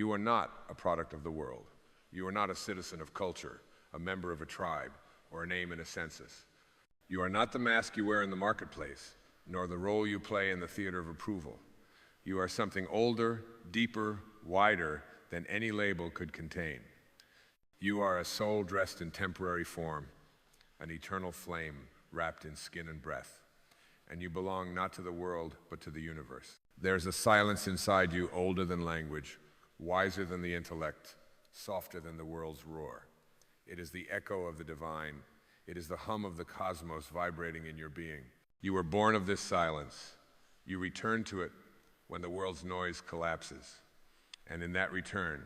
You are not a product of the world. You are not a citizen of culture, a member of a tribe, or a name in a census. You are not the mask you wear in the marketplace, nor the role you play in the theater of approval. You are something older, deeper, wider than any label could contain. You are a soul dressed in temporary form, an eternal flame wrapped in skin and breath. And you belong not to the world, but to the universe. There's a silence inside you older than language, wiser than the intellect, softer than the world's roar. It is the echo of the divine. It is the hum of the cosmos vibrating in your being. You were born of this silence. You return to it when the world's noise collapses. And in that return,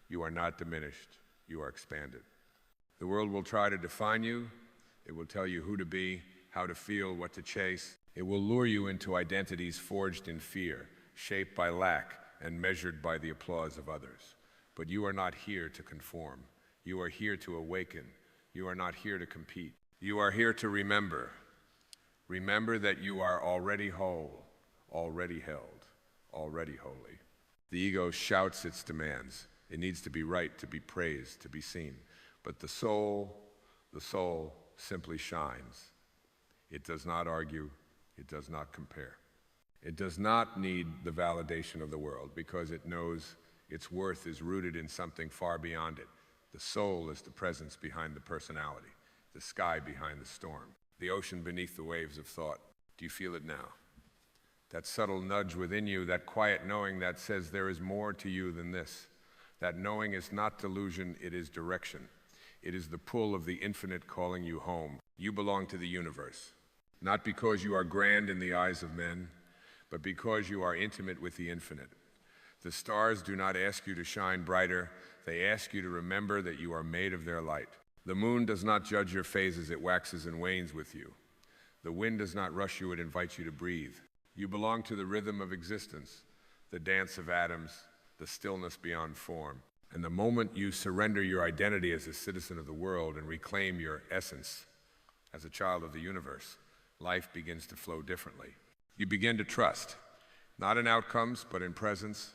you are not diminished. You are expanded. The world will try to define you. It will tell you who to be, how to feel, what to chase. It will lure you into identities forged in fear, shaped by lack, and measured by the applause of others. But you are not here to conform. You are here to awaken. You are not here to compete. You are here to remember. Remember that you are already whole, already held, already holy. The ego shouts its demands. It needs to be right, to be praised, to be seen. But the soul simply shines. It does not argue. It does not compare. It does not need the validation of the world because it knows its worth is rooted in something far beyond it. The soul is the presence behind the personality, the sky behind the storm, the ocean beneath the waves of thought. Do you feel it now? That subtle nudge within you, that quiet knowing that says there is more to you than this. That knowing is not delusion, it is direction. It is the pull of the infinite calling you home. You belong to the universe, not because you are grand in the eyes of men, but because you are intimate with the infinite. The stars do not ask you to shine brighter. They ask you to remember that you are made of their light. The moon does not judge your phases. It waxes and wanes with you. The wind does not rush you. It invites you to breathe. You belong to the rhythm of existence, the dance of atoms, the stillness beyond form. And the moment you surrender your identity as a citizen of the world and reclaim your essence as a child of the universe, life begins to flow differently. You begin to trust, not in outcomes, but in presence,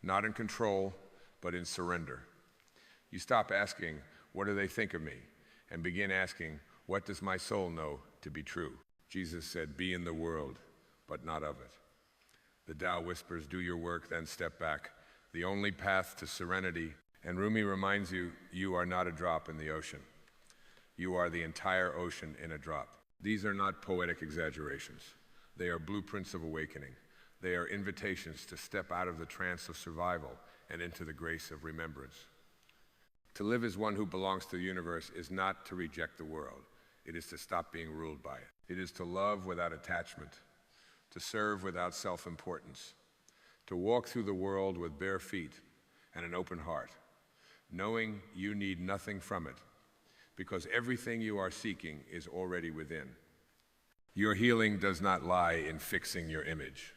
not in control, but in surrender. You stop asking, what do they think of me? And begin asking, what does my soul know to be true? Jesus said, be in the world, but not of it. The Tao whispers, do your work, then step back. The only path to serenity. And Rumi reminds you, you are not a drop in the ocean. You are the entire ocean in a drop. These are not poetic exaggerations. They are blueprints of awakening. They are invitations to step out of the trance of survival and into the grace of remembrance. To live as one who belongs to the universe is not to reject the world. It is to stop being ruled by it. It is to love without attachment, to serve without self-importance, to walk through the world with bare feet and an open heart, knowing you need nothing from it, because everything you are seeking is already within. Your healing does not lie in fixing your image.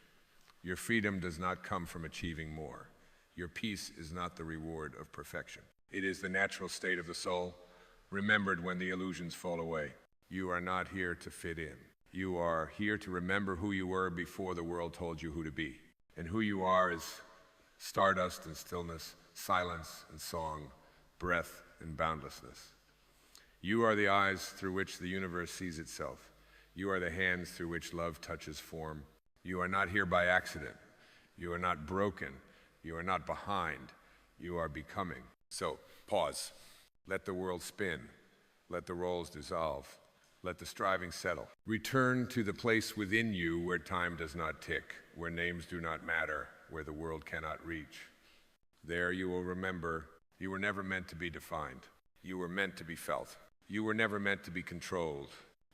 Your freedom does not come from achieving more. Your peace is not the reward of perfection. It is the natural state of the soul, remembered when the illusions fall away. You are not here to fit in. You are here to remember who you were before the world told you who to be. And who you are is stardust and stillness, silence and song, breath and boundlessness. You are the eyes through which the universe sees itself. You are the hands through which love touches form. You are not here by accident. You are not broken. You are not behind. You are becoming. So, pause. Let the world spin. Let the roles dissolve. Let the striving settle. Return to the place within you where time does not tick, where names do not matter, where the world cannot reach. There you will remember you were never meant to be defined. You were meant to be felt. You were never meant to be controlled.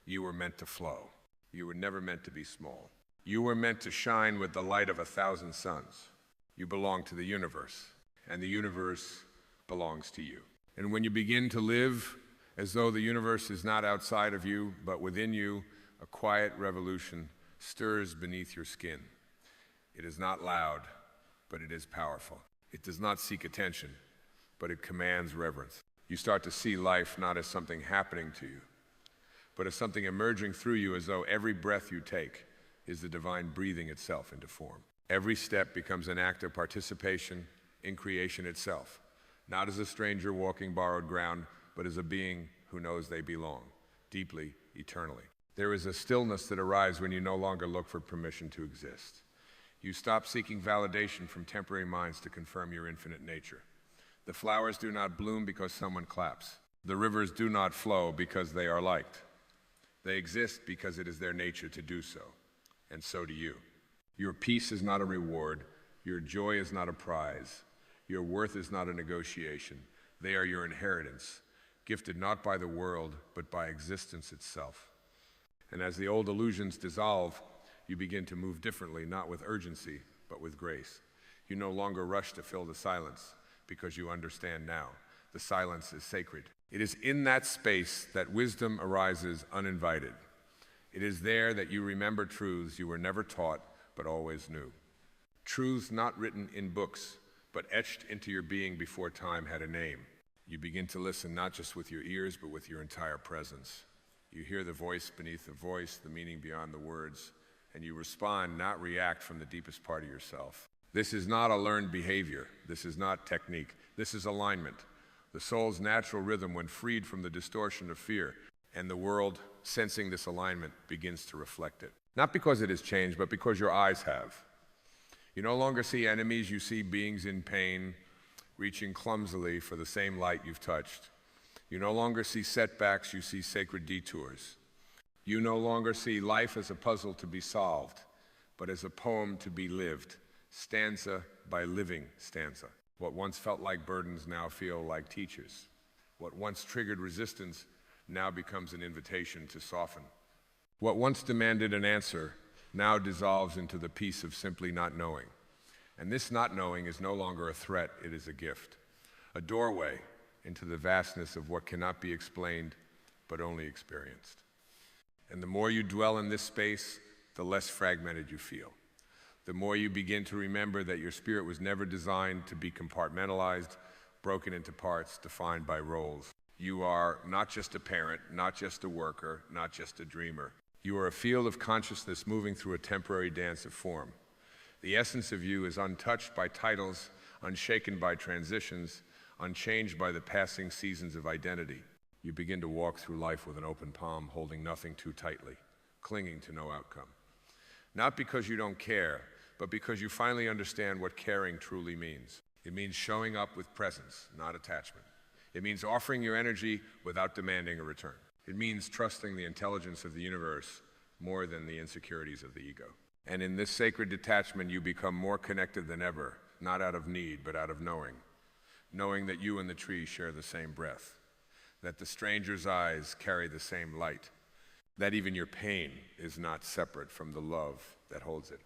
You were meant to flow. You were never meant to be small. You were meant to shine with the light of 1,000 suns. You belong to the universe, and the universe belongs to you. And when you begin to live as though the universe is not outside of you, but within you, a quiet revolution stirs beneath your skin. It is not loud, but it is powerful. It does not seek attention, but it commands reverence. You start to see life not as something happening to you, but as something emerging through you, as though every breath you take is the divine breathing itself into form. Every step becomes an act of participation, in creation itself, not as a stranger walking borrowed ground, but as a being who knows they belong, deeply, eternally. There is a stillness that arrives when you no longer look for permission to exist. You stop seeking validation from temporary minds to confirm your infinite nature. The flowers do not bloom because someone claps. The rivers do not flow because they are liked. They exist because it is their nature to do so, and so do you. Your peace is not a reward. Your joy is not a prize. Your worth is not a negotiation. They are your inheritance, gifted not by the world, but by existence itself. And as the old illusions dissolve, you begin to move differently, not with urgency, but with grace. You no longer rush to fill the silence, because you understand now. The silence is sacred. It is in that space that wisdom arises uninvited. It is there that you remember truths you were never taught, but always knew. Truths not written in books, but etched into your being before time had a name. You begin to listen not just with your ears, but with your entire presence. You hear the voice beneath the voice, the meaning beyond the words, and you respond, not react from the deepest part of yourself. This is not a learned behavior. This is not technique. This is alignment. The soul's natural rhythm when freed from the distortion of fear, and the world, sensing this alignment, begins to reflect it. Not because it has changed, but because your eyes have. You no longer see enemies, you see beings in pain, reaching clumsily for the same light you've touched. You no longer see setbacks, you see sacred detours. You no longer see life as a puzzle to be solved, but as a poem to be lived, stanza by living stanza. What once felt like burdens now feel like teachers. What once triggered resistance now becomes an invitation to soften. What once demanded an answer now dissolves into the peace of simply not knowing. And this not knowing is no longer a threat, it is a gift. A doorway into the vastness of what cannot be explained, but only experienced. And the more you dwell in this space, the less fragmented you feel. The more you begin to remember that your spirit was never designed to be compartmentalized, broken into parts, defined by roles. You are not just a parent, not just a worker, not just a dreamer. You are a field of consciousness moving through a temporary dance of form. The essence of you is untouched by titles, unshaken by transitions, unchanged by the passing seasons of identity. You begin to walk through life with an open palm, holding nothing too tightly, clinging to no outcome. Not because you don't care, but because you finally understand what caring truly means. It means showing up with presence, not attachment. It means offering your energy without demanding a return. It means trusting the intelligence of the universe more than the insecurities of the ego. And in this sacred detachment, you become more connected than ever, not out of need, but out of knowing. Knowing that you and the tree share the same breath, that the stranger's eyes carry the same light, that even your pain is not separate from the love that holds it.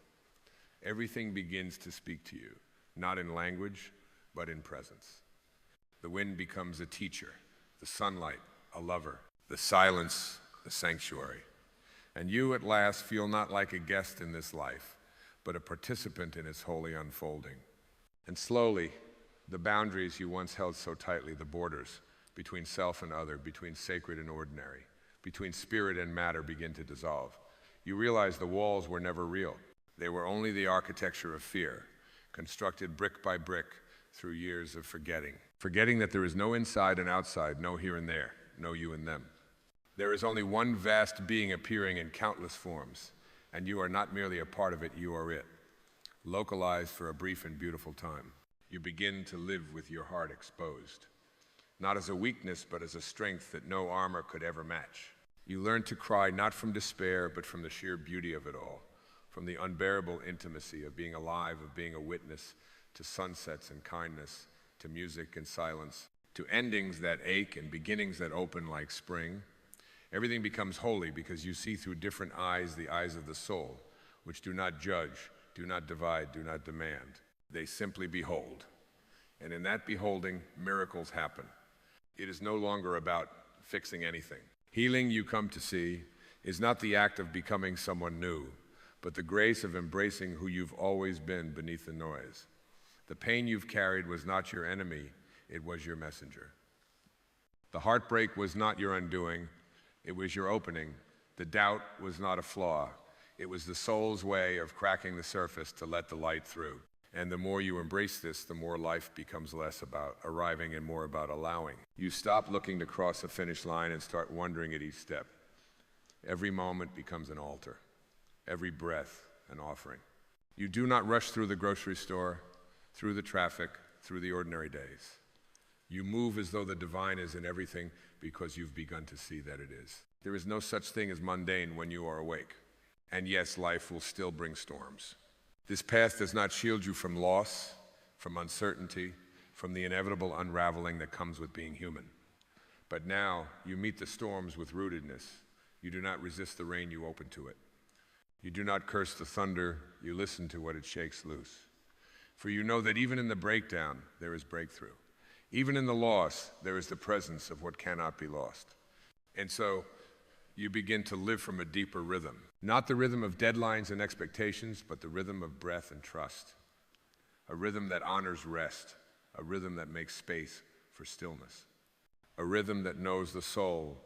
Everything begins to speak to you, not in language, but in presence. The wind becomes a teacher, the sunlight, a lover, the silence, a sanctuary. And you at last feel not like a guest in this life, but a participant in its holy unfolding. And slowly, the boundaries you once held so tightly, the borders between self and other, between sacred and ordinary, between spirit and matter begin to dissolve. You realize the walls were never real. They were only the architecture of fear, constructed brick by brick through years of forgetting. Forgetting that there is no inside and outside, no here and there, no you and them. There is only one vast being appearing in countless forms, and you are not merely a part of it, you are it. Localized for a brief and beautiful time. You begin to live with your heart exposed. Not as a weakness, but as a strength that no armor could ever match. You learn to cry not from despair, but from the sheer beauty of it all, from the unbearable intimacy of being alive, of being a witness to sunsets and kindness, to music and silence, to endings that ache and beginnings that open like spring. Everything becomes holy because you see through different eyes, the eyes of the soul, which do not judge, do not divide, do not demand. They simply behold. And in that beholding, miracles happen. It is no longer about fixing anything. Healing, you come to see, is not the act of becoming someone new, but the grace of embracing who you've always been beneath the noise. The pain you've carried was not your enemy, it was your messenger. The heartbreak was not your undoing, it was your opening. The doubt was not a flaw, it was the soul's way of cracking the surface to let the light through. And the more you embrace this, the more life becomes less about arriving and more about allowing. You stop looking to cross a finish line and start wondering at each step. Every moment becomes an altar. Every breath an offering. You do not rush through the grocery store, through the traffic, through the ordinary days. You move as though the divine is in everything because you've begun to see that it is. There is no such thing as mundane when you are awake. And yes, life will still bring storms. This path does not shield you from loss, from uncertainty, from the inevitable unraveling that comes with being human. But now you meet the storms with rootedness. You do not resist the rain, you open to it. You do not curse the thunder, you listen to what it shakes loose. For you know that even in the breakdown, there is breakthrough. Even in the loss, there is the presence of what cannot be lost. And so you begin to live from a deeper rhythm. Not the rhythm of deadlines and expectations, but the rhythm of breath and trust. A rhythm that honors rest. A rhythm that makes space for stillness. A rhythm that knows the soul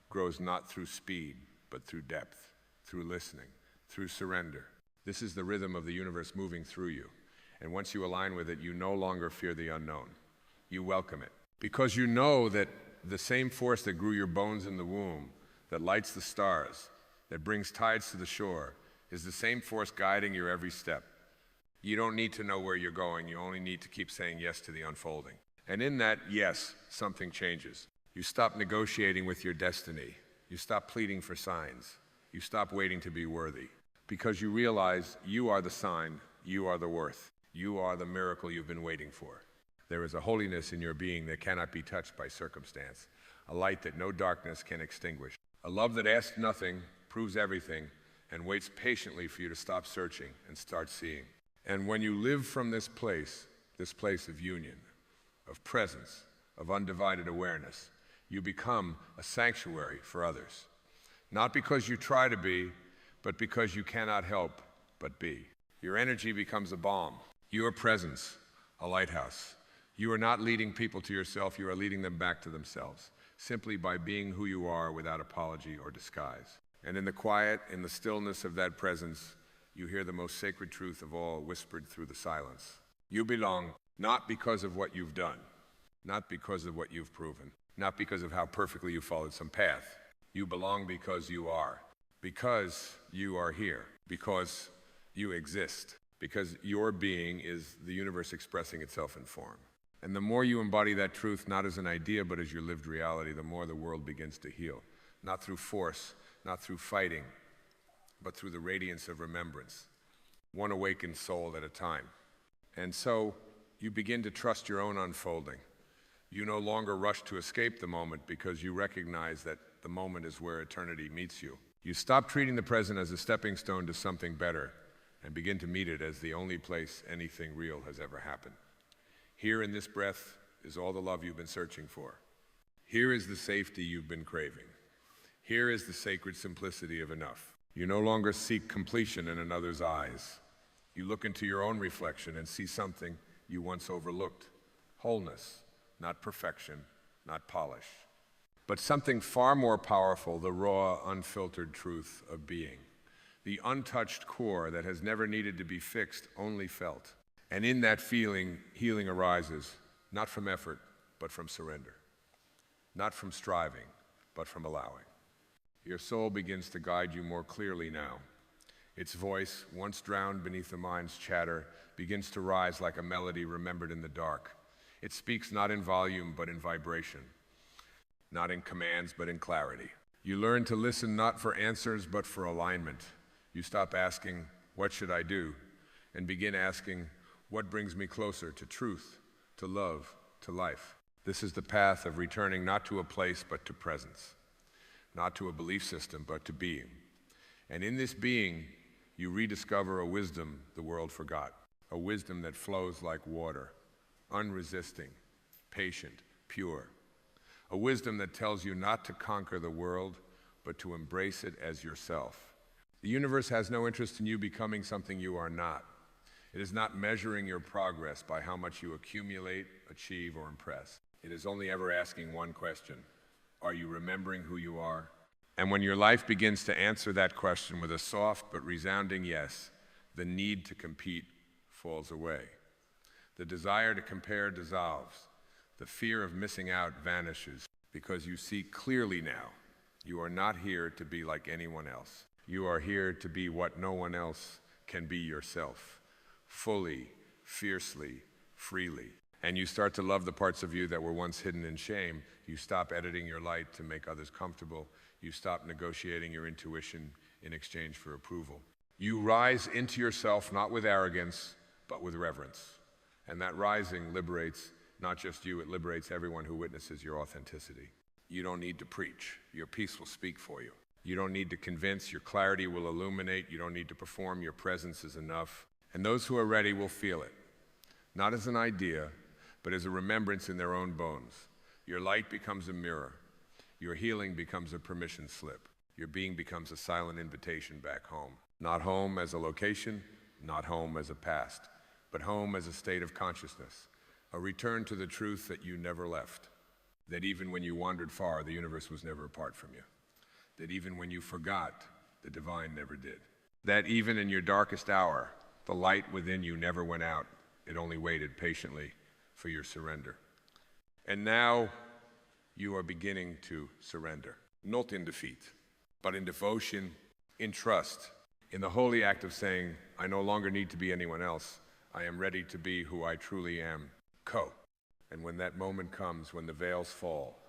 grows not through speed, but through depth, through listening, through surrender. This is the rhythm of the universe moving through you. And once you align with it, you no longer fear the unknown. You welcome it. Because you know that the same force that grew your bones in the womb, that lights the stars, that brings tides to the shore, is the same force guiding your every step. You don't need to know where you're going. You only need to keep saying yes to the unfolding. And in that yes, something changes. You stop negotiating with your destiny. You stop pleading for signs. You stop waiting to be worthy. Because you realize you are the sign, you are the worth. You are the miracle you've been waiting for. There is a holiness in your being that cannot be touched by circumstance, a light that no darkness can extinguish, a love that asks nothing, proves everything, and waits patiently for you to stop searching and start seeing. And when you live from this place of union, of presence, of undivided awareness, you become a sanctuary for others. Not because you try to be, but because you cannot help but be. Your energy becomes a balm. Your presence, a lighthouse. You are not leading people to yourself, you are leading them back to themselves, simply by being who you are without apology or disguise. And in the quiet, in the stillness of that presence, you hear the most sacred truth of all whispered through the silence. You belong not because of what you've done, not because of what you've proven, not because of how perfectly you followed some path. You belong because you are here, because you exist, because your being is the universe expressing itself in form. And the more you embody that truth, not as an idea, but as your lived reality, the more the world begins to heal. Not through force, not through fighting, but through the radiance of remembrance, one awakened soul at a time. And so you begin to trust your own unfolding. You no longer rush to escape the moment because you recognize that the moment is where eternity meets you. You stop treating the present as a stepping stone to something better and begin to meet it as the only place anything real has ever happened. Here in this breath is all the love you've been searching for. Here is the safety you've been craving. Here is the sacred simplicity of enough. You no longer seek completion in another's eyes. You look into your own reflection and see something you once overlooked. Wholeness, not perfection, not polish, but something far more powerful, the raw, unfiltered truth of being. The untouched core that has never needed to be fixed, only felt. And in that feeling, healing arises, not from effort, but from surrender. Not from striving, but from allowing. Your soul begins to guide you more clearly now. Its voice, once drowned beneath the mind's chatter, begins to rise like a melody remembered in the dark. It speaks not in volume, but in vibration. Not in commands, but in clarity. You learn to listen not for answers, but for alignment. You stop asking, what should I do? And begin asking, what brings me closer to truth, to love, to life? This is the path of returning not to a place, but to presence. Not to a belief system, but to being. And in this being, you rediscover a wisdom the world forgot. A wisdom that flows like water, unresisting, patient, pure. A wisdom that tells you not to conquer the world, but to embrace it as yourself. The universe has no interest in you becoming something you are not. It is not measuring your progress by how much you accumulate, achieve, or impress. It is only ever asking one question. Are you remembering who you are? And when your life begins to answer that question with a soft but resounding yes, the need to compete falls away. The desire to compare dissolves. The fear of missing out vanishes because you see clearly now. You are not here to be like anyone else. You are here to be what no one else can be yourself, fully, fiercely, freely. And you start to love the parts of you that were once hidden in shame. You stop editing your light to make others comfortable. You stop negotiating your intuition in exchange for approval. You rise into yourself not with arrogance, but with reverence. And that rising liberates not just you, it liberates everyone who witnesses your authenticity. You don't need to preach. Your peace will speak for you. You don't need to convince. Your clarity will illuminate. You don't need to perform. Your presence is enough. And those who are ready will feel it. Not as an idea, but as a remembrance in their own bones. Your light becomes a mirror. Your healing becomes a permission slip. Your being becomes a silent invitation back home. Not home as a location, not home as a past, but home as a state of consciousness. A return to the truth that you never left. That even when you wandered far, the universe was never apart from you. That even when you forgot, the divine never did. That even in your darkest hour, the light within you never went out. It only waited patiently for your surrender. And now you are beginning to surrender, not in defeat, but in devotion, in trust, in the holy act of saying, I no longer need to be anyone else. I am ready to be who I truly am, Co. And when that moment comes, when the veils fall,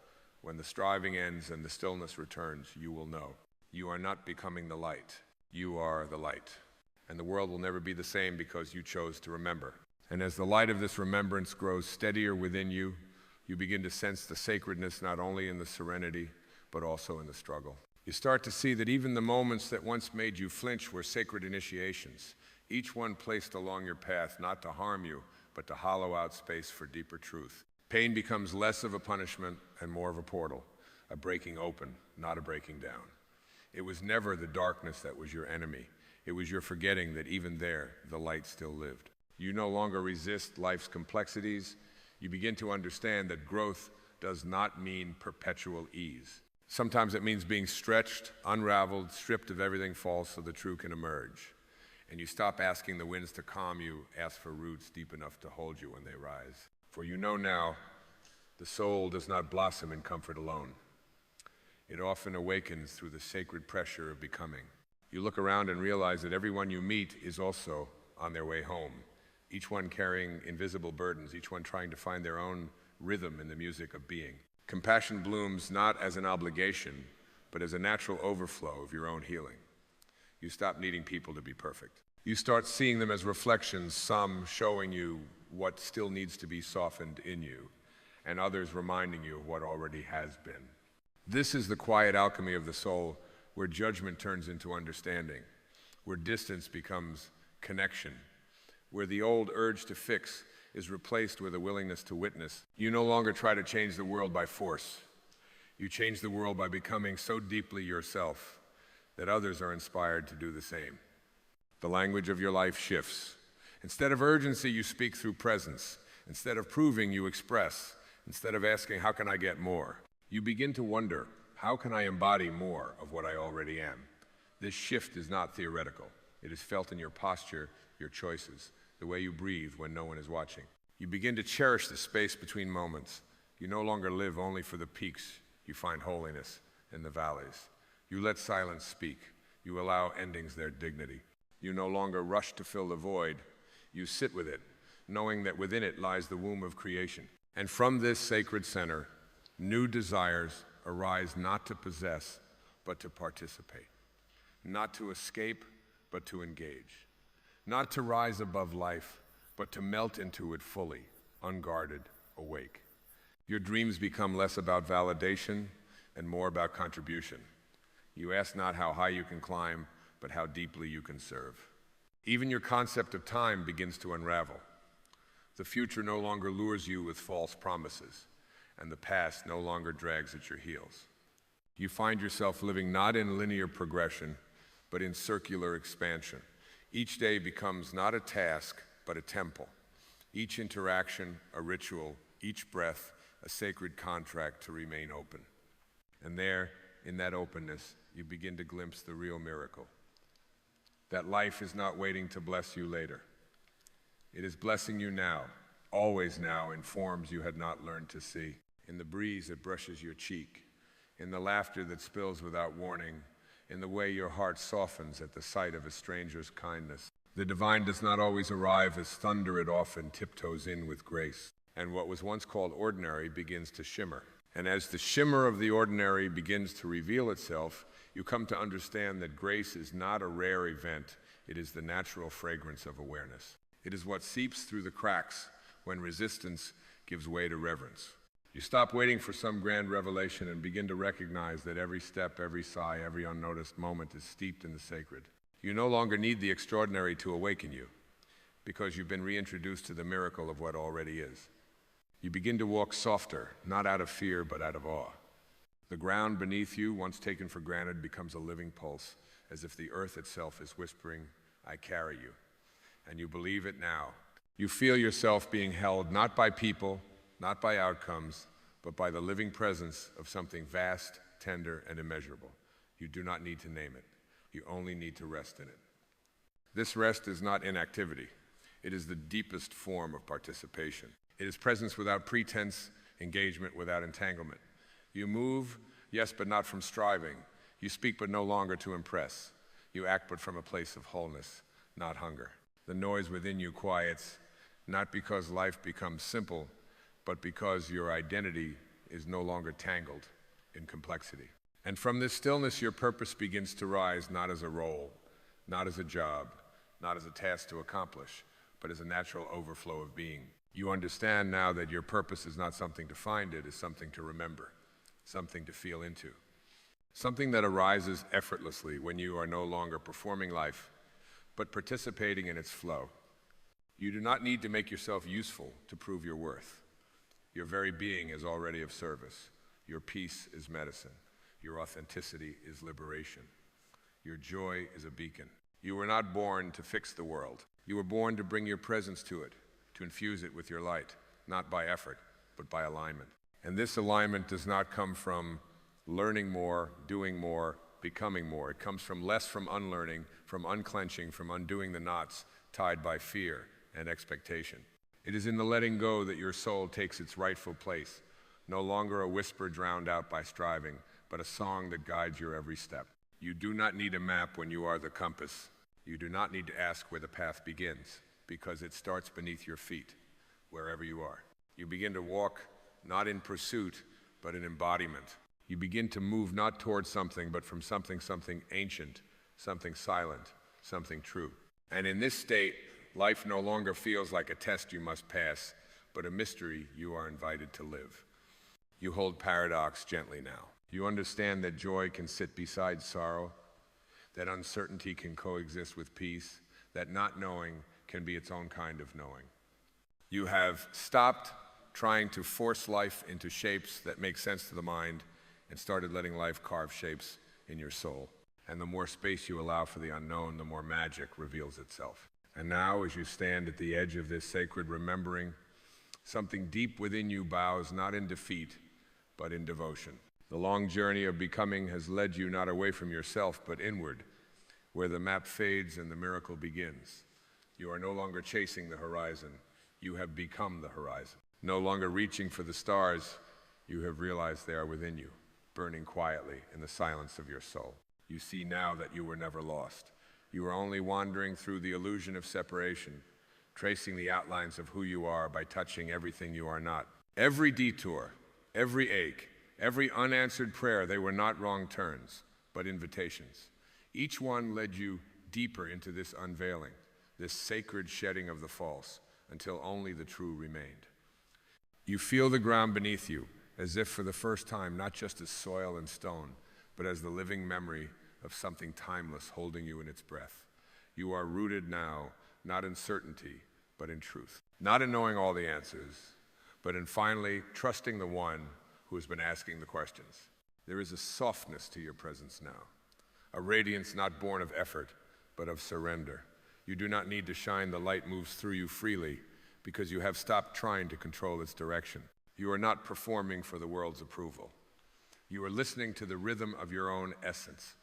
when the striving ends and the stillness returns, you will know. You are not becoming the light. You are the light. And the world will never be the same because you chose to remember. And as the light of this remembrance grows steadier within you, you begin to sense the sacredness not only in the serenity, but also in the struggle. You start to see that even the moments that once made you flinch were sacred initiations, each one placed along your path not to harm you, but to hollow out space for deeper truth. Pain becomes less of a punishment and more of a portal, a breaking open, not a breaking down. It was never the darkness that was your enemy. It was your forgetting that even there, the light still lived. You no longer resist life's complexities. You begin to understand that growth does not mean perpetual ease. Sometimes it means being stretched, unraveled, stripped of everything false so the true can emerge. And you stop asking the winds to calm you, ask for roots deep enough to hold you when they rise. For you know now, the soul does not blossom in comfort alone. It often awakens through the sacred pressure of becoming. You look around and realize that everyone you meet is also on their way home, each one carrying invisible burdens, each one trying to find their own rhythm in the music of being. Compassion blooms not as an obligation, but as a natural overflow of your own healing. You stop needing people to be perfect. You start seeing them as reflections, some showing you what still needs to be softened in you, and others reminding you of what already has been. This is the quiet alchemy of the soul, where judgment turns into understanding, where distance becomes connection, where the old urge to fix is replaced with a willingness to witness. You no longer try to change the world by force. You change the world by becoming so deeply yourself that others are inspired to do the same. The language of your life shifts. Instead of urgency, you speak through presence. Instead of proving, you express. Instead of asking, how can I get more? You begin to wonder, how can I embody more of what I already am? This shift is not theoretical. It is felt in your posture, your choices, the way you breathe when no one is watching. You begin to cherish the space between moments. You no longer live only for the peaks. You find holiness in the valleys. You let silence speak. You allow endings their dignity. You no longer rush to fill the void. You sit with it, knowing that within it lies the womb of creation. And from this sacred center, new desires arise not to possess, but to participate. Not to escape, but to engage. Not to rise above life, but to melt into it fully, unguarded, awake. Your dreams become less about validation and more about contribution. You ask not how high you can climb, but how deeply you can serve. Even your concept of time begins to unravel. The future no longer lures you with false promises, and the past no longer drags at your heels. You find yourself living not in linear progression, but in circular expansion. Each day becomes not a task, but a temple. Each interaction, a ritual, each breath, a sacred contract to remain open. And there, in that openness, you begin to glimpse the real miracle. That life is not waiting to bless you later. It is blessing you now, always now in forms you had not learned to see, in the breeze that brushes your cheek, in the laughter that spills without warning, in the way your heart softens at the sight of a stranger's kindness. The divine does not always arrive as thunder, it often tiptoes in with grace. And what was once called ordinary begins to shimmer. And as the shimmer of the ordinary begins to reveal itself, you come to understand that grace is not a rare event, it is the natural fragrance of awareness. It is what seeps through the cracks when resistance gives way to reverence. You stop waiting for some grand revelation and begin to recognize that every step, every sigh, every unnoticed moment is steeped in the sacred. You no longer need the extraordinary to awaken you, because you've been reintroduced to the miracle of what already is. You begin to walk softer, not out of fear, but out of awe. The ground beneath you, once taken for granted, becomes a living pulse, as if the earth itself is whispering, "I carry you." And you believe it now. You feel yourself being held not by people, not by outcomes, but by the living presence of something vast, tender, and immeasurable. You do not need to name it. You only need to rest in it. This rest is not inactivity. It is the deepest form of participation. It is presence without pretense, engagement without entanglement. You move, yes, but not from striving. You speak, but no longer to impress. You act, but from a place of wholeness, not hunger. The noise within you quiets, not because life becomes simple, but because your identity is no longer tangled in complexity. And from this stillness, your purpose begins to rise, not as a role, not as a job, not as a task to accomplish, but as a natural overflow of being. You understand now that your purpose is not something to find, it is something to remember, something to feel into, something that arises effortlessly when you are no longer performing life, but participating in its flow. You do not need to make yourself useful to prove your worth. Your very being is already of service. Your peace is medicine. Your authenticity is liberation. Your joy is a beacon. You were not born to fix the world. You were born to bring your presence to it, to infuse it with your light, not by effort, but by alignment. And this alignment does not come from learning more, doing more, becoming more. It comes from less, from unlearning, from unclenching, from undoing the knots tied by fear and expectation. It is in the letting go that your soul takes its rightful place, no longer a whisper drowned out by striving, but a song that guides your every step. You do not need a map when you are the compass. You do not need to ask where the path begins, because it starts beneath your feet, wherever you are. You begin to walk not in pursuit, but in embodiment. You begin to move not towards something, but from something ancient, something silent, something true. And in this state, life no longer feels like a test you must pass, but a mystery you are invited to live. You hold paradox gently now. You understand that joy can sit beside sorrow, that uncertainty can coexist with peace, that not knowing can be its own kind of knowing. You have stopped trying to force life into shapes that make sense to the mind and started letting life carve shapes in your soul. And the more space you allow for the unknown, the more magic reveals itself. And now, as you stand at the edge of this sacred remembering, something deep within you bows not in defeat, but in devotion. The long journey of becoming has led you not away from yourself, but inward, where the map fades and the miracle begins. You are no longer chasing the horizon. You have become the horizon. No longer reaching for the stars, you have realized they are within you, burning quietly in the silence of your soul. You see now that you were never lost. You were only wandering through the illusion of separation, tracing the outlines of who you are by touching everything you are not. Every detour, every ache, every unanswered prayer, they were not wrong turns, but invitations. Each one led you deeper into this unveiling, this sacred shedding of the false, until only the true remained. You feel the ground beneath you, as if for the first time, not just as soil and stone, but as the living memory of something timeless holding you in its breath. You are rooted now, not in certainty, but in truth. Not in knowing all the answers, but in finally trusting the one who has been asking the questions. There is a softness to your presence now, a radiance not born of effort, but of surrender. You do not need to shine, the light moves through you freely because you have stopped trying to control its direction. You are not performing for the world's approval. You are listening to the rhythm of your own essence,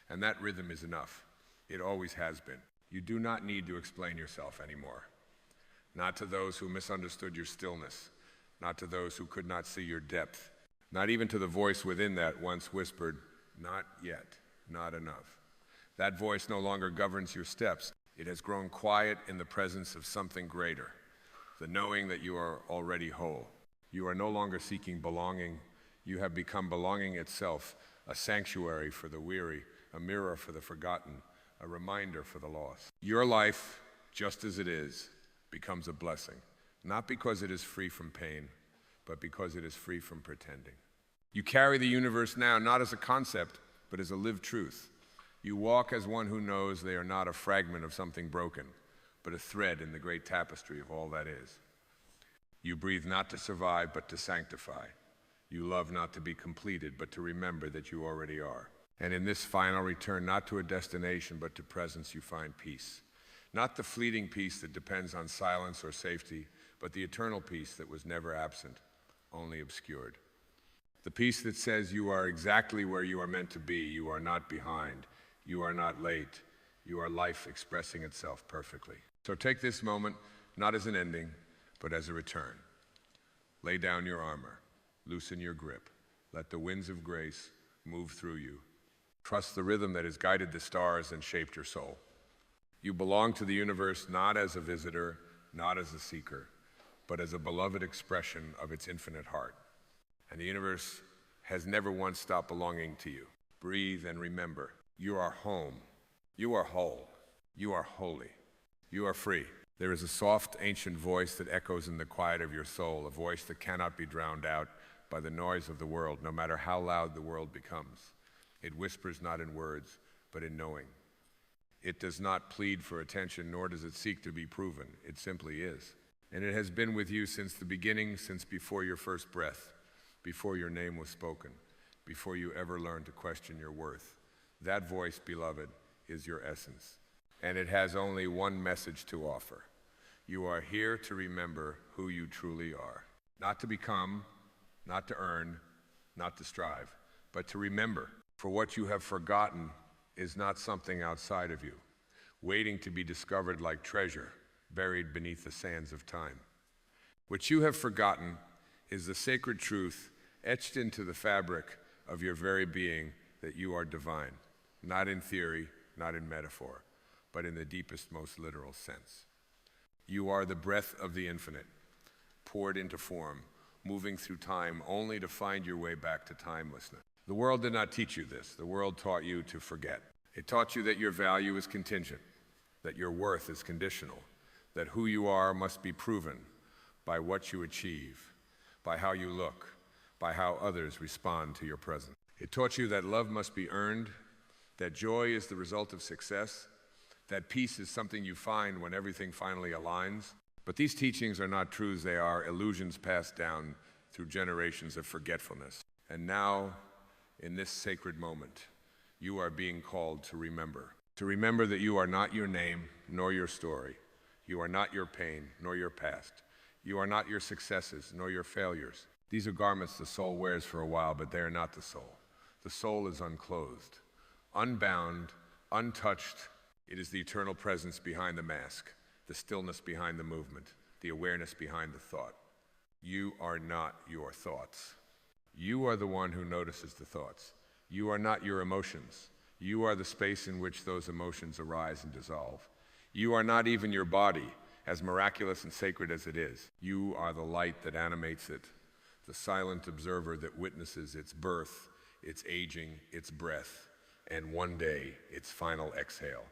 and that rhythm is enough. It always has been. You do not need to explain yourself anymore. not to those who misunderstood your stillness, not to those who could not see your depth, not even to the voice within that once whispered, "Not yet, not enough." That voice no longer governs your steps. It has grown quiet in the presence of something greater, the knowing that you are already whole. You are no longer seeking belonging. You have become belonging itself, a sanctuary for the weary, a mirror for the forgotten, a reminder for the lost. Your life, just as it is, becomes a blessing, not because it is free from pain, but because it is free from pretending. You carry the universe now not as a concept, but as a lived truth. You walk as one who knows they are not a fragment of something broken, but a thread in the great tapestry of all that is. You breathe not to survive, but to sanctify. You love not to be completed, but to remember that you already are. And in this final return, not to a destination, but to presence, you find peace. Not the fleeting peace that depends on silence or safety, but the eternal peace that was never absent, only obscured. The peace that says you are exactly where you are meant to be. You are not behind. You are not late. You are life expressing itself perfectly. So take this moment, not as an ending, but as a return. Lay down your armor. Loosen your grip. Let the winds of grace move through you. Trust the rhythm that has guided the stars and shaped your soul. You belong to the universe not as a visitor, not as a seeker, but as a beloved expression of its infinite heart. And the universe has never once stopped belonging to you. Breathe and remember, you are home. You are whole. You are holy. You are free. There is a soft, ancient voice that echoes in the quiet of your soul, a voice that cannot be drowned out by the noise of the world, no matter how loud the world becomes. It whispers not in words, but in knowing. It does not plead for attention, nor does it seek to be proven. It simply is. And it has been with you since the beginning, since before your first breath, before your name was spoken, before you ever learned to question your worth. That voice, beloved, is your essence. And it has only one message to offer. You are here to remember who you truly are. Not to become, not to earn, not to strive, but to remember. For what you have forgotten is not something outside of you, waiting to be discovered like treasure buried beneath the sands of time. What you have forgotten is the sacred truth etched into the fabric of your very being that you are divine, not in theory, not in metaphor, but in the deepest, most literal sense. You are the breath of the infinite, poured into form, moving through time only to find your way back to timelessness. The world did not teach you this. The world taught you to forget. It taught you that your value is contingent, that your worth is conditional, that who you are must be proven by what you achieve, by how you look, by how others respond to your presence. It taught you that love must be earned, that joy is the result of success, that peace is something you find when everything finally aligns. But these teachings are not truths, they are illusions passed down through generations of forgetfulness. And now, in this sacred moment, you are being called to remember that you are not your name nor your story. You are not your pain nor your past. You are not your successes nor your failures. These are garments the soul wears for a while, but they are not the soul. The soul is unclothed, unbound, untouched. It is the eternal presence behind the mask, the stillness behind the movement, the awareness behind the thought. You are not your thoughts. You are the one who notices the thoughts. You are not your emotions. You are the space in which those emotions arise and dissolve. You are not even your body, as miraculous and sacred as it is. You are the light that animates it, the silent observer that witnesses its birth, its aging, its breath, and one day, its final exhale.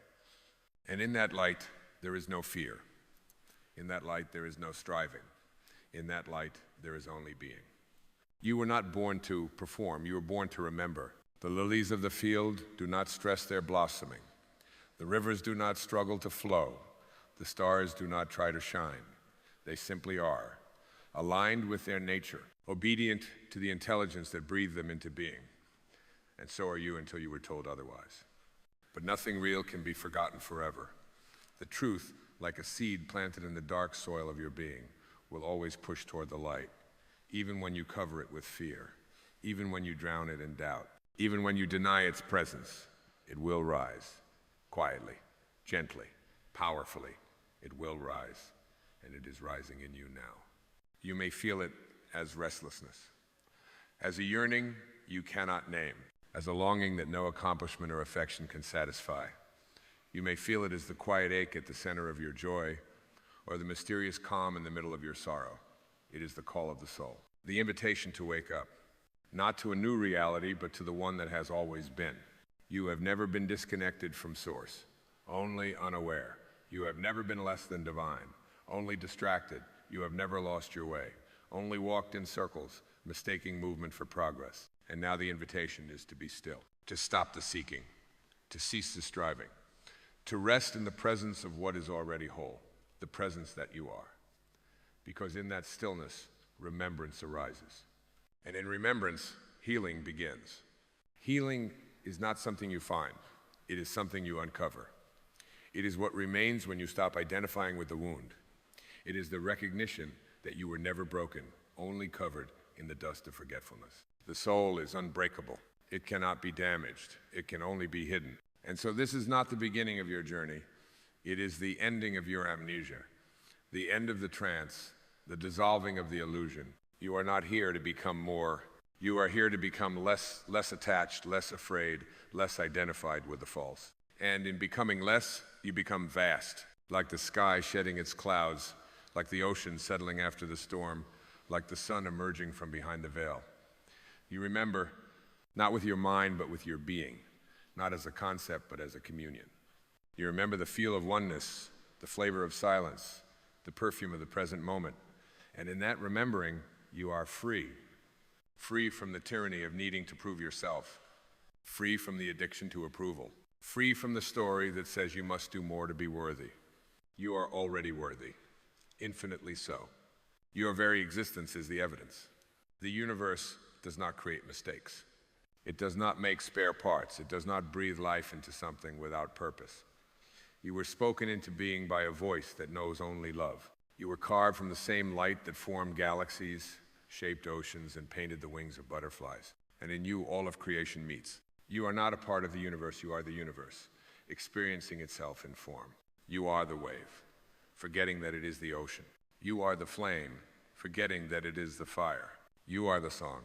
And in that light, there is no fear. In that light, there is no striving. In that light, there is only being. You were not born to perform, you were born to remember. The lilies of the field do not stress their blossoming. The rivers do not struggle to flow. The stars do not try to shine. They simply are, aligned with their nature, obedient to the intelligence that breathed them into being. And so are you until you were told otherwise. But nothing real can be forgotten forever. The truth, like a seed planted in the dark soil of your being, will always push toward the light, even when you cover it with fear, even when you drown it in doubt, even when you deny its presence. It will rise, quietly, gently, powerfully. It will rise. and it is rising in you now. You may feel it as restlessness, as a yearning you cannot name, as a longing that no accomplishment or affection can satisfy. You may feel it as the quiet ache at the center of your joy, or the mysterious calm in the middle of your sorrow. It is the call of the soul, the invitation to wake up, not to a new reality, but to the one that has always been. You have never been disconnected from source, only unaware. You have never been less than divine, only distracted. You have never lost your way, only walked in circles, mistaking movement for progress. And now the invitation is to be still, to stop the seeking, to cease the striving, to rest in the presence of what is already whole, the presence that you are. Because in that stillness, remembrance arises. And in remembrance, healing begins. Healing is not something you find. It is something you uncover. It is what remains when you stop identifying with the wound. It is the recognition that you were never broken, only covered in the dust of forgetfulness. The soul is unbreakable. It cannot be damaged. It can only be hidden. And so this is not the beginning of your journey. It is the ending of your amnesia, the end of the trance, the dissolving of the illusion. You are not here to become more. You are here to become less attached, less afraid, less identified with the false. And in becoming less, you become vast, like the sky shedding its clouds, like the ocean settling after the storm, like the sun emerging from behind the veil. You remember, not with your mind, but with your being, not as a concept, but as a communion. You remember the feel of oneness, the flavor of silence, the perfume of the present moment. And in that remembering, you are free. Free from the tyranny of needing to prove yourself. Free from the addiction to approval. Free from the story that says you must do more to be worthy. You are already worthy, infinitely so. Your very existence is the evidence. The universe does not create mistakes. It does not make spare parts. It does not breathe life into something without purpose. You were spoken into being by a voice that knows only love. You were carved from the same light that formed galaxies, shaped oceans, and painted the wings of butterflies. And in you, all of creation meets. You are not a part of the universe. You are the universe, experiencing itself in form. You are the wave, forgetting that it is the ocean. You are the flame, forgetting that it is the fire. You are the song,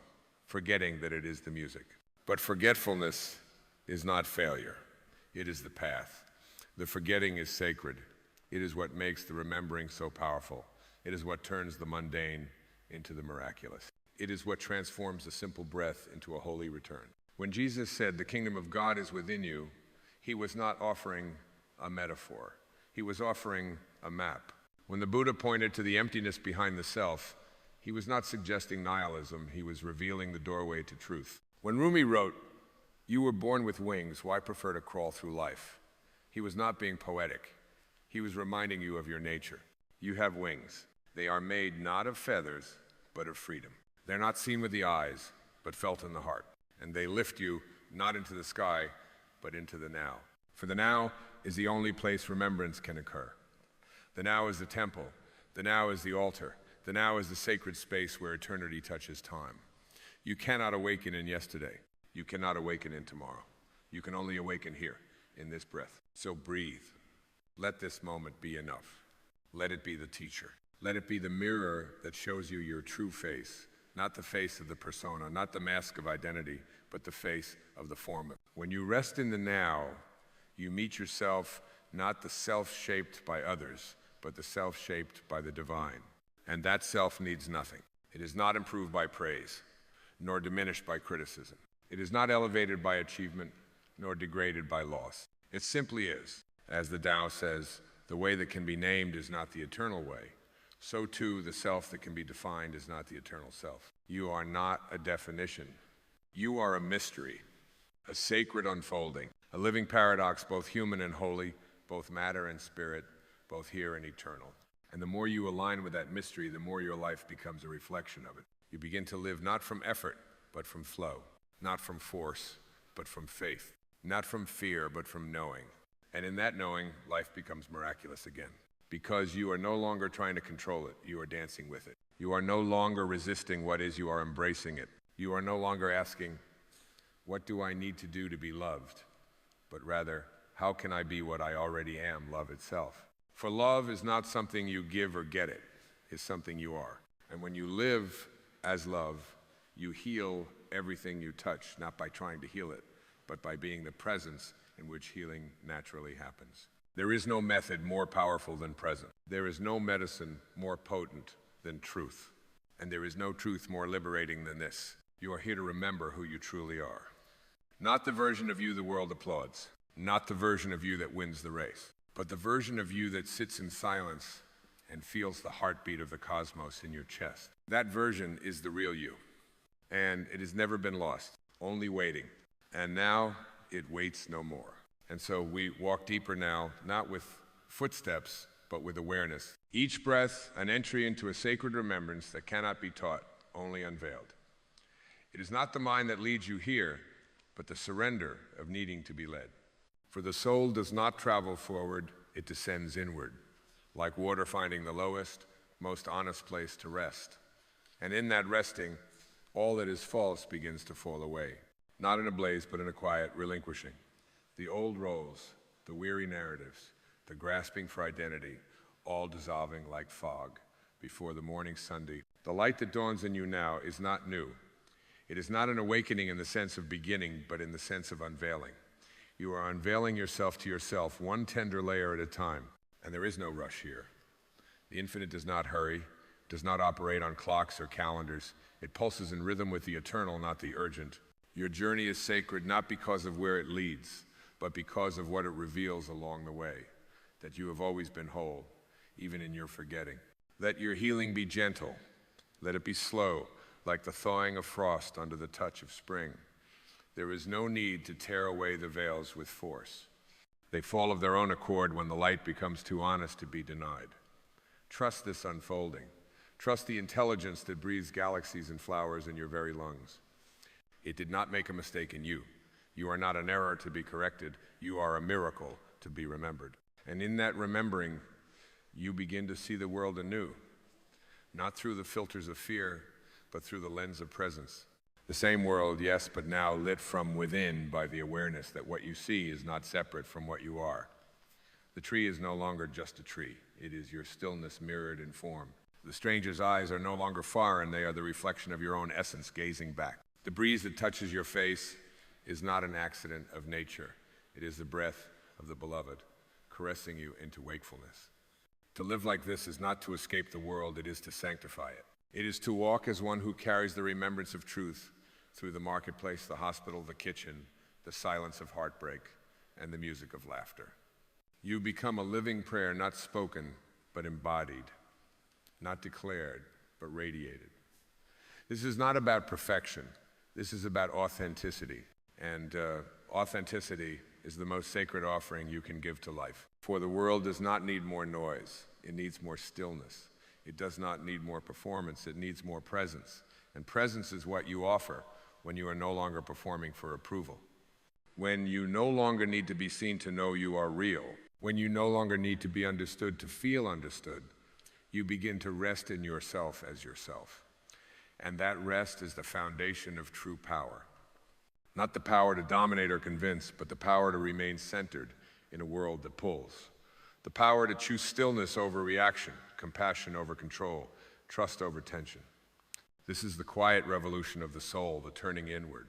forgetting that it is the music. But forgetfulness is not failure. It is the path. The forgetting is sacred. It is what makes the remembering so powerful. It is what turns the mundane into the miraculous. It is what transforms a simple breath into a holy return. When Jesus said, "The kingdom of God is within you," he was not offering a metaphor. He was offering a map. When the Buddha pointed to the emptiness behind the self, he was not suggesting nihilism. He was revealing the doorway to truth. When Rumi wrote, "You were born with wings, why prefer to crawl through life?" he was not being poetic. He was reminding you of your nature. You have wings. They are made not of feathers, but of freedom. They're not seen with the eyes, but felt in the heart. And they lift you not into the sky, but into the now. For the now is the only place remembrance can occur. The now is the temple. The now is the altar. The now is the sacred space where eternity touches time. You cannot awaken in yesterday. You cannot awaken in tomorrow. You can only awaken here, in this breath. So breathe. Let this moment be enough. Let it be the teacher. Let it be the mirror that shows you your true face, not the face of the persona, not the mask of identity, but the face of the form. When you rest in the now, you meet yourself, not the self shaped by others, but the self shaped by the divine. And that self needs nothing. It is not improved by praise, nor diminished by criticism. It is not elevated by achievement, nor degraded by loss. It simply is. As the Tao says, the way that can be named is not the eternal way. So too, the self that can be defined is not the eternal self. You are not a definition. You are a mystery, a sacred unfolding, a living paradox, both human and holy, both matter and spirit, both here and eternal. And the more you align with that mystery, the more your life becomes a reflection of it. You begin to live not from effort, but from flow, not from force, but from faith, not from fear, but from knowing. And in that knowing, life becomes miraculous again. Because you are no longer trying to control it, you are dancing with it. You are no longer resisting what is, you are embracing it. You are no longer asking, what do I need to do to be loved? But rather, how can I be what I already am, love itself? For love is not something you give or get it, it's something you are. And when you live as love, you heal everything you touch, not by trying to heal it, but by being the presence in which healing naturally happens. There is no method more powerful than presence. There is no medicine more potent than truth. And there is no truth more liberating than this. You are here to remember who you truly are. Not the version of you the world applauds, not the version of you that wins the race, but the version of you that sits in silence and feels the heartbeat of the cosmos in your chest. That version is the real you. And it has never been lost, only waiting. And now it waits no more. And so we walk deeper now, not with footsteps, but with awareness. Each breath, an entry into a sacred remembrance that cannot be taught, only unveiled. It is not the mind that leads you here, but the surrender of needing to be led. For the soul does not travel forward, it descends inward, like water finding the lowest, most honest place to rest. And in that resting, all that is false begins to fall away, not in a blaze, but in a quiet relinquishing. The old roles, the weary narratives, the grasping for identity, all dissolving like fog before the morning sunday. The light that dawns in you now is not new. It is not an awakening in the sense of beginning, but in the sense of unveiling. You are unveiling yourself to yourself, one tender layer at a time, and there is no rush here. The infinite does not hurry, does not operate on clocks or calendars. It pulses in rhythm with the eternal, not the urgent. Your journey is sacred not because of where it leads, but because of what it reveals along the way, that you have always been whole, even in your forgetting. Let your healing be gentle. Let it be slow, like the thawing of frost under the touch of spring. There is no need to tear away the veils with force. They fall of their own accord when the light becomes too honest to be denied. Trust this unfolding. Trust the intelligence that breathes galaxies and flowers in your very lungs. It did not make a mistake in you. You are not an error to be corrected. You are a miracle to be remembered. And in that remembering, you begin to see the world anew, not through the filters of fear, but through the lens of presence. The same world, yes, but now lit from within by the awareness that what you see is not separate from what you are. The tree is no longer just a tree. It is your stillness mirrored in form. The stranger's eyes are no longer far, and they are the reflection of your own essence gazing back. The breeze that touches your face is not an accident of nature. It is the breath of the beloved, caressing you into wakefulness. To live like this is not to escape the world, it is to sanctify it. It is to walk as one who carries the remembrance of truth through the marketplace, the hospital, the kitchen, the silence of heartbreak, and the music of laughter. You become a living prayer, not spoken, but embodied, not declared, but radiated. This is not about perfection. This is about authenticity. And authenticity is the most sacred offering you can give to life. For the world does not need more noise. It needs more stillness. It does not need more performance. It needs more presence. And presence is what you offer when you are no longer performing for approval. When you no longer need to be seen to know you are real. When you no longer need to be understood to feel understood. You begin to rest in yourself as yourself. And that rest is the foundation of true power. Not the power to dominate or convince, but the power to remain centered in a world that pulls. The power to choose stillness over reaction, compassion over control, trust over tension. This is the quiet revolution of the soul, the turning inward,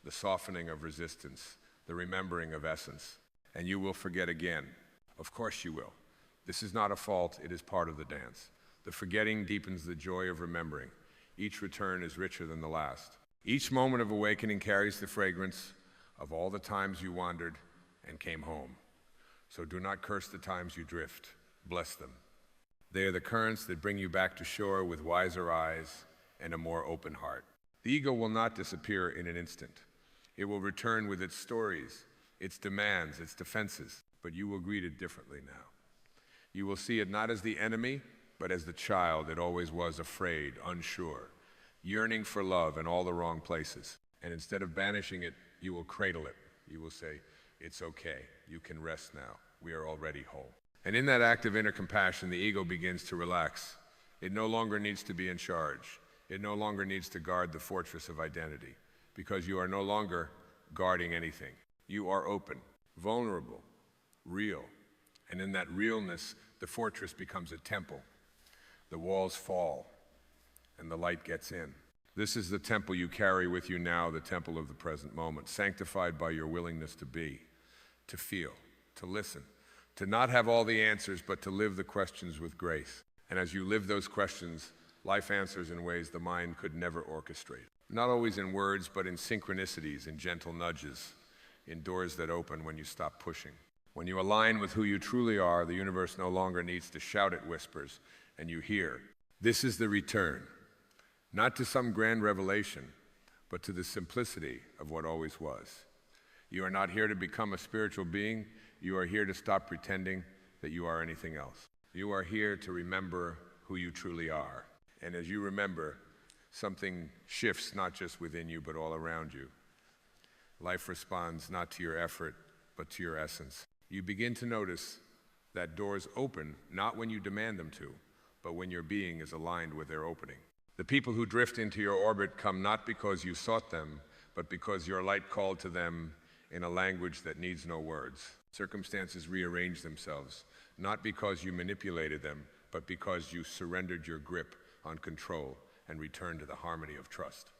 the softening of resistance, the remembering of essence. And you will forget again. Of course you will. This is not a fault, it is part of the dance. The forgetting deepens the joy of remembering. Each return is richer than the last. Each moment of awakening carries the fragrance of all the times you wandered and came home. So do not curse the times you drift. Bless them. They are the currents that bring you back to shore with wiser eyes and a more open heart. The ego will not disappear in an instant. It will return with its stories, its demands, its defenses, but you will greet it differently now. You will see it not as the enemy, but as the child it always was, afraid, unsure, yearning for love in all the wrong places. And instead of banishing it, you will cradle it. You will say, it's okay, you can rest now, we are already whole. And in that act of inner compassion, the ego begins to relax. It no longer needs to be in charge. It no longer needs to guard the fortress of identity, because you are no longer guarding anything. You are open, vulnerable, real. And in that realness, the fortress becomes a temple. The walls fall, and the light gets in. This is the temple you carry with you now, the temple of the present moment, sanctified by your willingness to be, to feel, to listen, to not have all the answers, but to live the questions with grace. And as you live those questions, life answers in ways the mind could never orchestrate. Not always in words, but in synchronicities, in gentle nudges, in doors that open when you stop pushing. When you align with who you truly are, the universe no longer needs to shout at whispers, and you hear. This is the return, not to some grand revelation, but to the simplicity of what always was. You are not here to become a spiritual being. You are here to stop pretending that you are anything else. You are here to remember who you truly are. And as you remember, something shifts not just within you, but all around you. Life responds not to your effort, but to your essence. You begin to notice that doors open not when you demand them to, but when your being is aligned with their opening. The people who drift into your orbit come not because you sought them, but because your light called to them in a language that needs no words. Circumstances rearrange themselves, not because you manipulated them, but because you surrendered your grip on control and returned to the harmony of trust.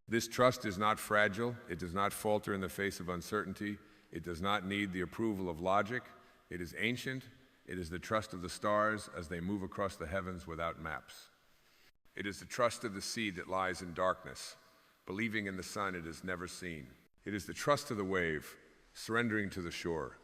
This trust is not fragile. It does not falter in the face of uncertainty. It does not need the approval of logic. It is ancient. It is the trust of the stars as they move across the heavens without maps. It is the trust of the sea that lies in darkness, believing in the sun it has never seen. It is the trust of the wave, surrendering to the shore,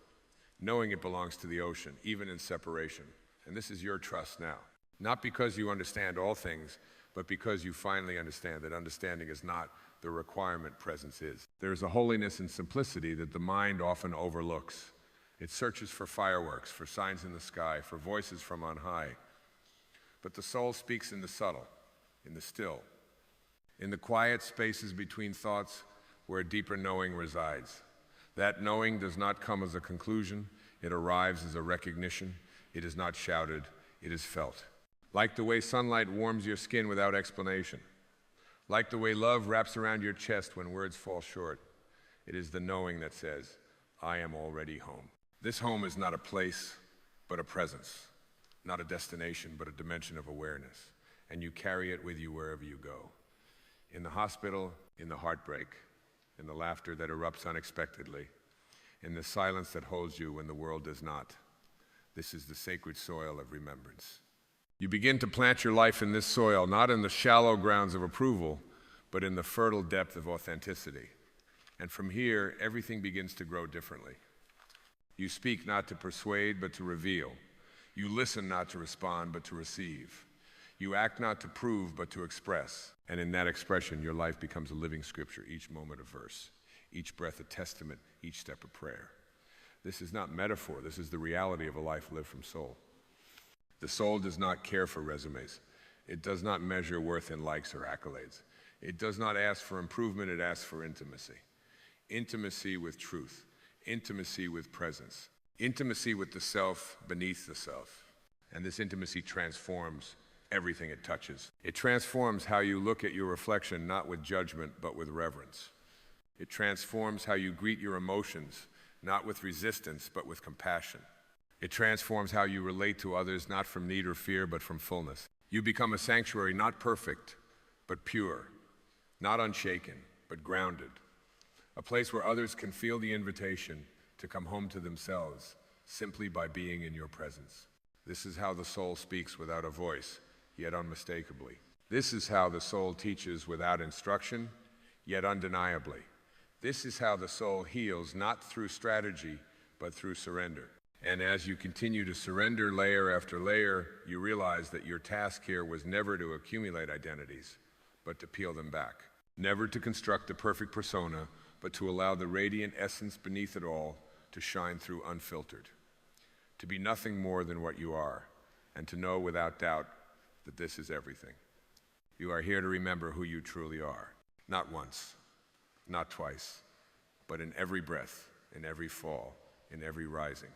knowing it belongs to the ocean, even in separation. And this is your trust now. Not because you understand all things, but because you finally understand that understanding is not the requirement, presence is. There is a holiness and simplicity that the mind often overlooks. It searches for fireworks, for signs in the sky, for voices from on high. But the soul speaks in the subtle, in the still, in the quiet spaces between thoughts where a deeper knowing resides. That knowing does not come as a conclusion. It arrives as a recognition. It is not shouted. It is felt. Like the way sunlight warms your skin without explanation. Like the way love wraps around your chest when words fall short. It is the knowing that says, I am already home. This home is not a place, but a presence. Not a destination, but a dimension of awareness. And you carry it with you wherever you go. In the hospital, in the heartbreak, in the laughter that erupts unexpectedly, in the silence that holds you when the world does not. This is the sacred soil of remembrance. You begin to plant your life in this soil, not in the shallow grounds of approval, but in the fertile depth of authenticity. And from here, everything begins to grow differently. You speak not to persuade, but to reveal. You listen not to respond, but to receive. You act not to prove, but to express. And in that expression, your life becomes a living scripture, each moment a verse, each breath a testament, each step a prayer. This is not metaphor. This is the reality of a life lived from soul. The soul does not care for resumes. It does not measure worth in likes or accolades. It does not ask for improvement. It asks for intimacy. Intimacy with truth. Intimacy with presence. Intimacy with the self beneath the self. And this intimacy transforms everything it touches. It transforms how you look at your reflection, not with judgment, but with reverence. It transforms how you greet your emotions, not with resistance, but with compassion. It transforms how you relate to others, not from need or fear, but from fullness. You become a sanctuary, not perfect, but pure, not unshaken, but grounded. A place where others can feel the invitation to come home to themselves simply by being in your presence. This is how the soul speaks without a voice, yet unmistakably. This is how the soul teaches without instruction, yet undeniably. This is how the soul heals, not through strategy, but through surrender. And as you continue to surrender layer after layer, you realize that your task here was never to accumulate identities, but to peel them back. Never to construct the perfect persona, but to allow the radiant essence beneath it all to shine through unfiltered. To be nothing more than what you are, and to know without doubt that this is everything. You are here to remember who you truly are. Not once, not twice, but in every breath, in every fall, in every rising.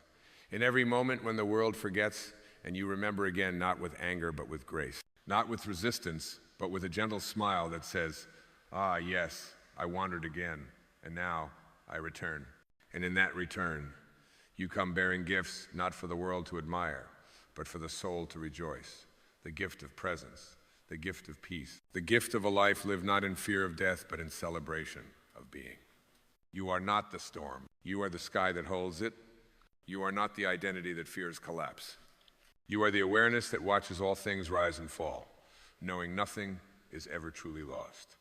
In every moment when the world forgets and you remember again, not with anger, but with grace. Not with resistance, but with a gentle smile that says, ah, yes, I wandered again, and now I return. And in that return, you come bearing gifts not for the world to admire, but for the soul to rejoice, the gift of presence, the gift of peace, the gift of a life lived not in fear of death, but in celebration of being. You are not the storm. You are the sky that holds it. You are not the identity that fears collapse. You are the awareness that watches all things rise and fall, knowing nothing is ever truly lost.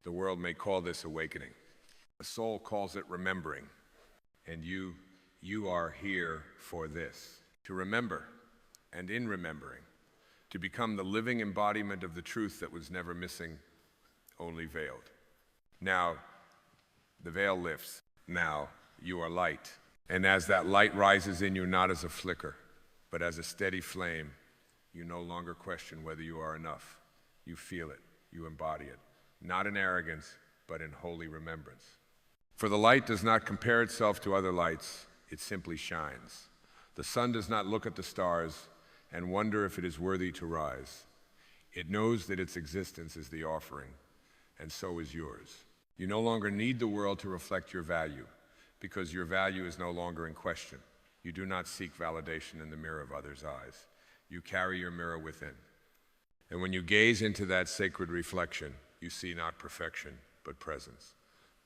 The world may call this awakening. The soul calls it remembering. And you are here for this, to remember, and in remembering, to become the living embodiment of the truth that was never missing, only veiled. Now, the veil lifts. Now, you are light. And as that light rises in you, not as a flicker, but as a steady flame, you no longer question whether you are enough. You feel it. You embody it. Not in arrogance, but in holy remembrance. For the light does not compare itself to other lights. It simply shines. The sun does not look at the stars and wonder if it is worthy to rise. It knows that its existence is the offering, and so is yours. You no longer need the world to reflect your value, because your value is no longer in question. You do not seek validation in the mirror of others' eyes. You carry your mirror within. And when you gaze into that sacred reflection, you see not perfection, but presence.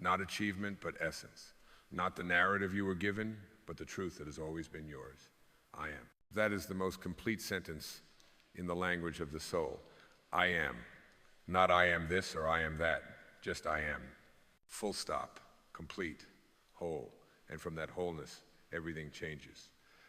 Not achievement, but essence. Not the narrative you were given, but the truth that has always been yours. I am. That is the most complete sentence in the language of the soul. I am. Not I am this or I am that. Just I am. Full stop. Complete. Whole. And from that wholeness, everything changes.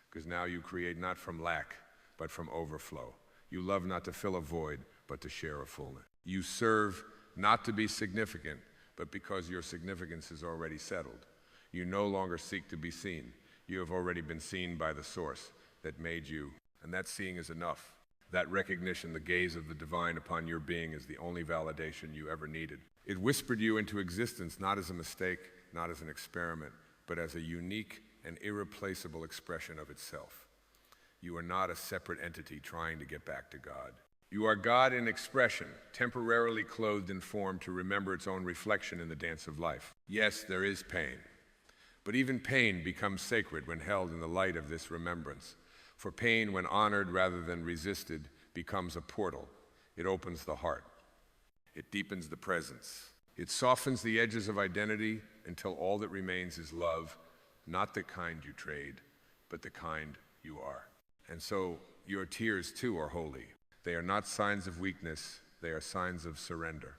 Because now you create not from lack, but from overflow. You love not to fill a void, but to share a fullness. You serve not to be significant, but because your significance is already settled. You no longer seek to be seen. You have already been seen by the source that made you, and that seeing is enough. That recognition, the gaze of the divine upon your being, is the only validation you ever needed. It whispered you into existence not as a mistake, not as an experiment, but as a unique and irreplaceable expression of itself. You are not a separate entity trying to get back to God. You are God in expression, temporarily clothed in form to remember its own reflection in the dance of life. Yes, there is pain, but even pain becomes sacred when held in the light of this remembrance. For pain, when honored rather than resisted, becomes a portal. It opens the heart. It deepens the presence. It softens the edges of identity until all that remains is love, not the kind you trade, but the kind you are. And so your tears too are holy. They are not signs of weakness, they are signs of surrender.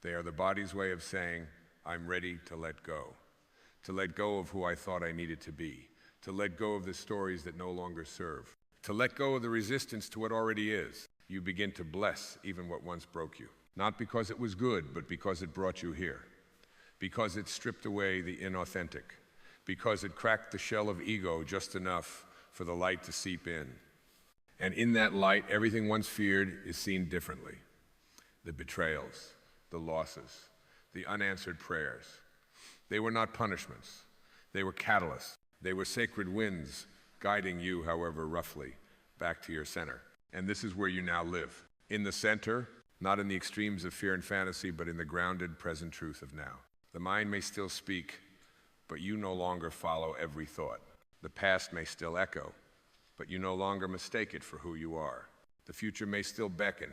They are the body's way of saying, I'm ready to let go of who I thought I needed to be, to let go of the stories that no longer serve, to let go of the resistance to what already is. You begin to bless even what once broke you, not because it was good, but because it brought you here, because it stripped away the inauthentic, because it cracked the shell of ego just enough for the light to seep in. And in that light, everything once feared is seen differently. The betrayals, the losses, the unanswered prayers. They were not punishments. They were catalysts. They were sacred winds guiding you, however roughly, back to your center. And this is where you now live. In the center, not in the extremes of fear and fantasy, but in the grounded present truth of now. The mind may still speak, but you no longer follow every thought. The past may still echo, but you no longer mistake it for who you are. The future may still beckon,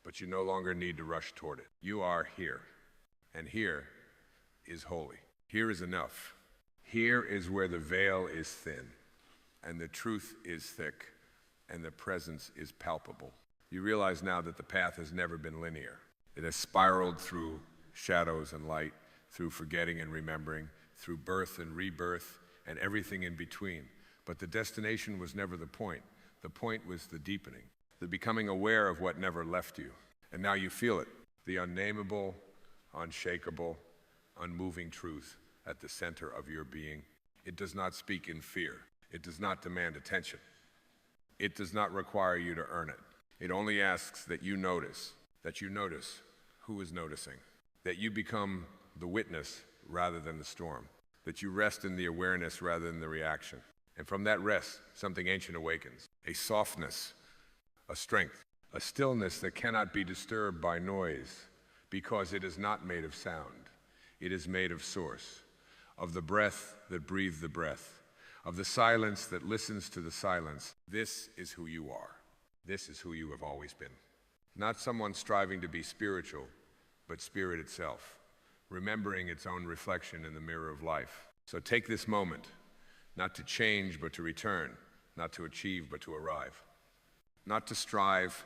but you no longer need to rush toward it. You are here, and here is holy. Here is enough. Here is where the veil is thin, and the truth is thick, and the presence is palpable. You realize now that the path has never been linear. It has spiraled through shadows and light, through forgetting and remembering, through birth and rebirth, and everything in between. But the destination was never the point. The point was the deepening, the becoming aware of what never left you. And now you feel it, the unnameable, unshakable, unmoving truth at the center of your being. It does not speak in fear. It does not demand attention. It does not require you to earn it. It only asks that you notice who is noticing, that you become the witness rather than the storm, that you rest in the awareness rather than the reaction. And from that rest, something ancient awakens, a softness, a strength, a stillness that cannot be disturbed by noise, because it is not made of sound. It is made of source, of the breath that breathed the breath, of the silence that listens to the silence. This is who you are. This is who you have always been. Not someone striving to be spiritual, but spirit itself, remembering its own reflection in the mirror of life. So take this moment, not to change, but to return, not to achieve, but to arrive, not to strive,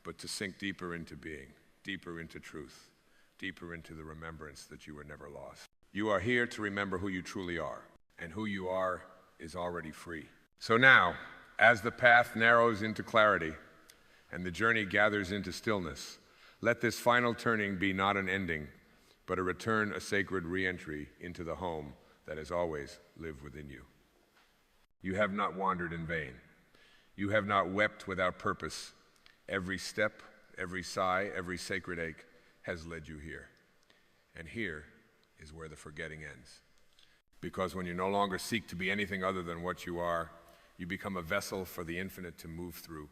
but to sink deeper into being, deeper into truth, deeper into the remembrance that you were never lost. You are here to remember who you truly are, and who you are is already free. So now, as the path narrows into clarity and the journey gathers into stillness, let this final turning be not an ending, but a return, a sacred re-entry into the home that has always lived within you. You have not wandered in vain. You have not wept without purpose. Every step, every sigh, every sacred ache has led you here. And here is where the forgetting ends. Because when you no longer seek to be anything other than what you are, you become a vessel for the infinite to move through,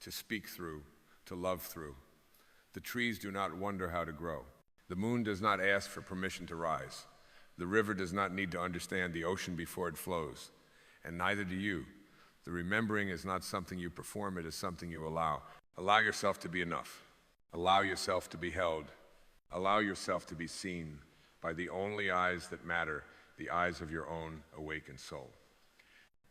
to speak through, to love through. The trees do not wonder how to grow. The moon does not ask for permission to rise. The river does not need to understand the ocean before it flows. And neither do you. The remembering is not something you perform, it is something you allow. Allow yourself to be enough. Allow yourself to be held. Allow yourself to be seen by the only eyes that matter, the eyes of your own awakened soul.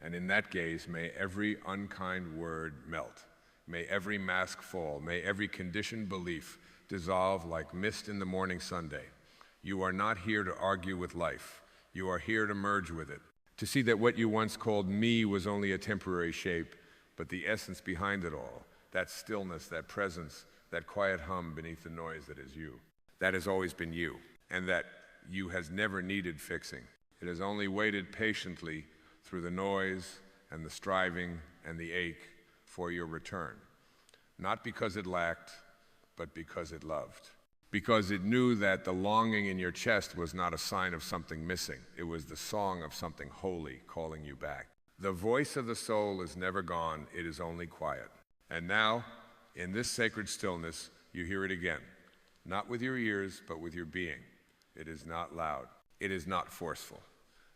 And in that gaze, may every unkind word melt. May every mask fall. May every conditioned belief dissolve like mist in the morning sunday. You are not here to argue with life. You are here to merge with it, to see that what you once called me was only a temporary shape, but the essence behind it all, that stillness, that presence, that quiet hum beneath the noise that is you, that has always been you, and that you has never needed fixing. It has only waited patiently through the noise and the striving and the ache for your return. Not because it lacked, but because it loved. Because it knew that the longing in your chest was not a sign of something missing. It was the song of something holy calling you back. The voice of the soul is never gone, it is only quiet. And now, in this sacred stillness, you hear it again. Not with your ears, but with your being. It is not loud. It is not forceful.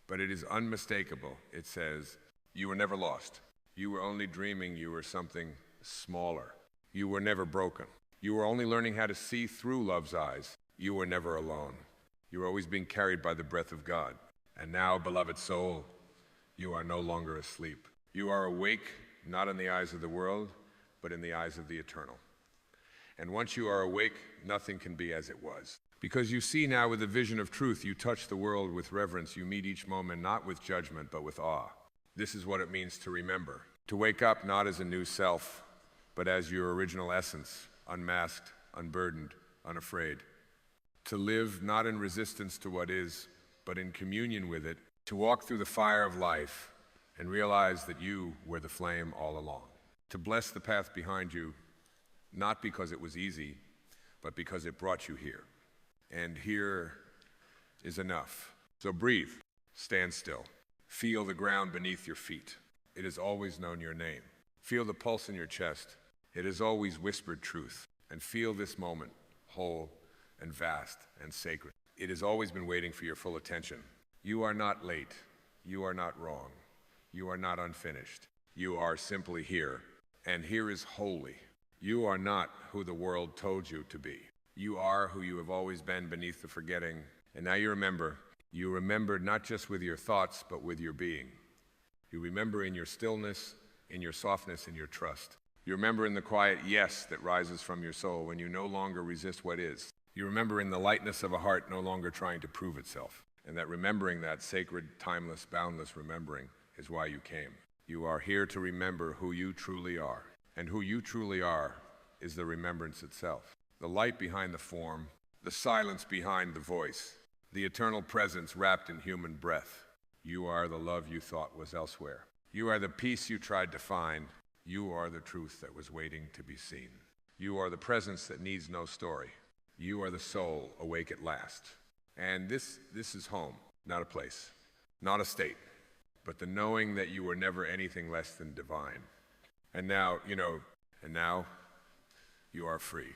But it is unmistakable. It says, you were never lost. You were only dreaming you were something smaller. You were never broken. You were only learning how to see through love's eyes. You were never alone. You were always being carried by the breath of God. And now, beloved soul, you are no longer asleep. You are awake, not in the eyes of the world, but in the eyes of the eternal. And once you are awake, nothing can be as it was. Because you see now with the vision of truth, you touch the world with reverence. You meet each moment not with judgment, but with awe. This is what it means to remember. To wake up not as a new self, but as your original essence, unmasked, unburdened, unafraid. To live not in resistance to what is, but in communion with it. To walk through the fire of life and realize that you were the flame all along. To bless the path behind you, not because it was easy, but because it brought you here. And here is enough. So breathe, stand still. Feel the ground beneath your feet. It has always known your name. Feel the pulse in your chest. It has always whispered truth. And feel this moment, whole and vast and sacred. It has always been waiting for your full attention. You are not late. You are not wrong. You are not unfinished. You are simply here. And here is holy. You are not who the world told you to be. You are who you have always been beneath the forgetting. And now you remember. You remember not just with your thoughts, but with your being. You remember in your stillness, in your softness, in your trust. You remember in the quiet yes that rises from your soul when you no longer resist what is. You remember in the lightness of a heart no longer trying to prove itself. And that remembering, that sacred, timeless, boundless remembering is why you came. You are here to remember who you truly are. And who you truly are is the remembrance itself. The light behind the form, the silence behind the voice, the eternal presence wrapped in human breath. You are the love you thought was elsewhere. You are the peace you tried to find. You are the truth that was waiting to be seen. You are the presence that needs no story. You are the soul awake at last. And this is home, not a place, not a state, but the knowing that you were never anything less than divine. And now, you are free.